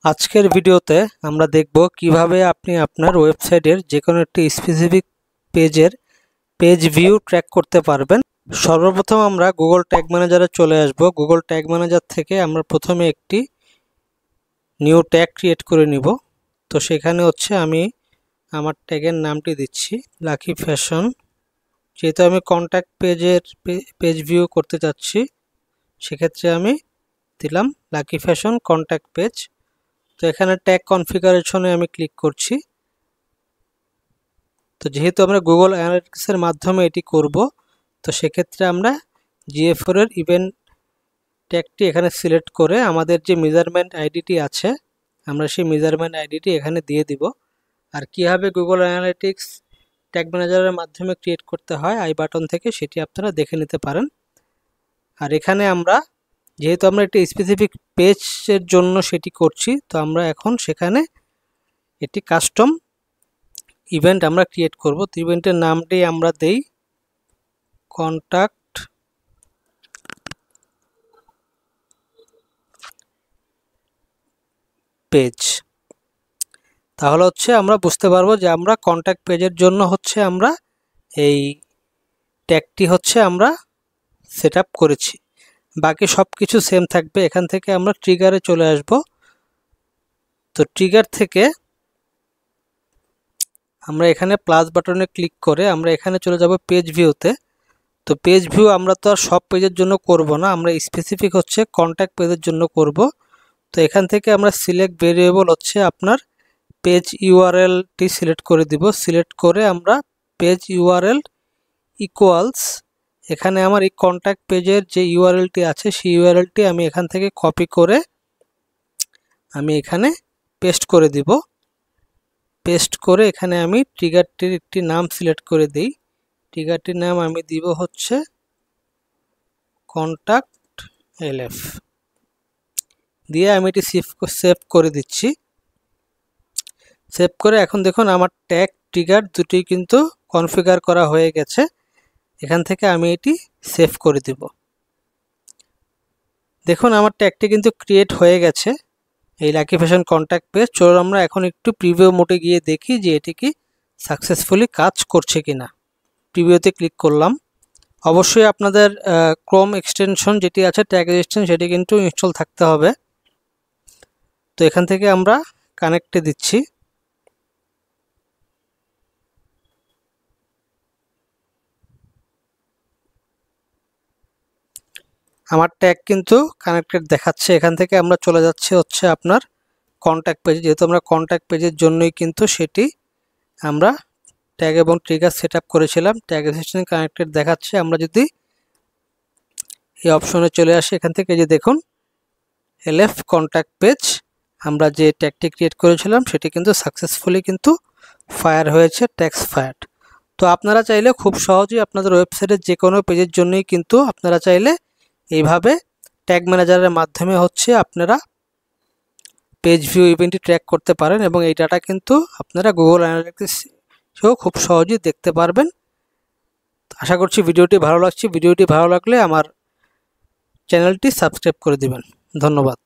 আজকের ভিডিওতে আমরা দেখব কিভাবে আপনি আপনার ওয়েবসাইটের যে কোনো একটি স্পেসিফিক পেজের পেজ ভিউ ট্র্যাক করতে পারবেন। সর্বপ্রথম আমরা গুগল ট্যাগ ম্যানেজারে চলে আসব। গুগল ট্যাগ ম্যানেজার থেকে আমরা প্রথমে একটি নিউ ট্যাগ ক্রিয়েট করে নিব। তো সেখানে হচ্ছে আমি আমার ট্যাগের নামটি দিচ্ছি লাকি ফ্যাশন। যেহেতু আমি কন্ট্যাক্ট পেজের পেজ ভিউ করতে চাচ্ছি, সেক্ষেত্রে আমি দিলাম লাকি ফ্যাশন কন্ট্যাক্ট পেজ। তো এখানে ট্যাগ কনফিগারেশনে আমি ক্লিক করছি। তো যেহেতু আমরা গুগল অ্যানালিটিক্সের মাধ্যমে এটি করব, তো সেক্ষেত্রে আমরা GA4 এর ইভেন্ট ট্যাগটি এখানে সিলেক্ট করে আমাদের যে মেজারমেন্ট আইডিটি আছে, আমরা সেই মেজারমেন্ট আইডিটি এখানে দিয়ে দিব। আর কীভাবে গুগল অ্যানালিটিক্স ট্যাগ ম্যানেজারের মাধ্যমে ক্রিয়েট করতে হয় আই বাটন থেকে, সেটি আপনারা দেখে নিতে পারেন। আর এখানে আমরা যেহেতু আমরা একটি স্পেসিফিক পেজের জন্য সেটি করছি, তো আমরা এখন সেখানে একটি কাস্টম ইভেন্ট আমরা ক্রিয়েট করব। তো ইভেন্টের নামটি আমরা দেই কন্ট্যাক্ট পেজ। তাহলে হচ্ছে আমরা বুঝতে পারবো যে আমরা কন্ট্যাক্ট পেজের জন্য হচ্ছে আমরা এই ট্যাগটি হচ্ছে আমরা সেট আপ করেছি। বাকি সব কিছু সেম থাকবে। এখান থেকে আমরা ট্রিগারে চলে আসব। তো ট্রিগার থেকে আমরা এখানে প্লাস বাটনে ক্লিক করে আমরা এখানে চলে যাব পেজ ভিউতে। তো পেজ ভিউ আমরা তো আর সব পেজের জন্য করব না, আমরা স্পেসিফিক হচ্ছে কন্ট্যাক্ট পেজের জন্য করব। তো এখান থেকে আমরা সিলেক্ট ভেরিয়েবল হচ্ছে আপনার পেজ ইউআরএলটি সিলেক্ট করে দিব। সিলেক্ট করে আমরা পেজ ইউআরএল ইকুয়ালস, এখানে আমার এই কন্ট্যাক্ট পেজের যে ইউআরএলটি আছে সেই ইউআরএলটি আমি এখান থেকে কপি করে আমি এখানে পেস্ট করে দিব। পেস্ট করে এখানে আমি ট্রিগারটির একটি নাম সিলেক্ট করে দিই। ট্রিগারটির নাম আমি দিব হচ্ছে কন্ট্যাক্ট LF দিয়ে আমি এটি সেভ করে দিচ্ছি। সেভ করে এখন দেখুন আমার ট্যাগ ট্রিগার দুটি কিন্তু কনফিগার করা হয়ে গেছে। এখান থেকে আমি এটি সেভ করে দিব। দেখুন আমার ট্যাগটি কিন্তু ক্রিয়েট হয়ে গেছে, এই লাকি ফ্যাশন কন্ট্যাক্ট পেজ। চলো আমরা এখন একটু প্রিভিউ মোডে গিয়ে দেখি যে এটি কি সাকসেসফুলি কাজ করছে কিনা। প্রিভিউতে ক্লিক করলাম। অবশ্যই আপনাদের ক্রোম এক্সটেনশন যেটি আছে ট্যাগ এক্সটেনশন, সেটি কিন্তু ইনস্টল থাকতে হবে। তো এখান থেকে আমরা কানেক্টে দিচ্ছি। আমার ট্যাগ কিন্তু কানেক্টেড দেখাচ্ছে। এখান থেকে আমরা চলে যাচ্ছি হচ্ছে আপনার কন্ট্যাক্ট পেজে। যেহেতু আমরা কন্ট্যাক্ট পেজের জন্যই কিন্তু সেটি আমরা ট্যাগ এবং ট্রিগার সেট আপ করেছিলাম। ট্যাগ এক্সটেনশন কানেক্টেড দেখাচ্ছে। আমরা যদি এই অপশনে চলে আসি, এখান থেকে যে দেখুন LF কন্ট্যাক্ট পেজ, আমরা যে ট্যাগটি ক্রিয়েট করেছিলাম সেটি কিন্তু সাকসেসফুলি কিন্তু ফায়ার হয়েছে, ট্যাগস ফায়ার্ড। তো আপনারা চাইলে খুব সহজেই আপনাদের ওয়েবসাইটের যে কোনো পেজের জন্যই কিন্তু আপনারা চাইলে এইভাবে ট্যাগ ম্যানেজারের মাধ্যমে হচ্ছে আপনারা পেজ ভিউ ইভেন্টটি ট্র্যাক করতে পারেন এবং এই ডাটা কিন্তু আপনারা গুগল অ্যানালিটিক্সেও খুব সহজেই দেখতে পারবেন। আশা করছি ভিডিওটি ভালো লাগছে। ভিডিওটি ভালো লাগলে আমার চ্যানেলটি সাবস্ক্রাইব করে দিবেন। ধন্যবাদ।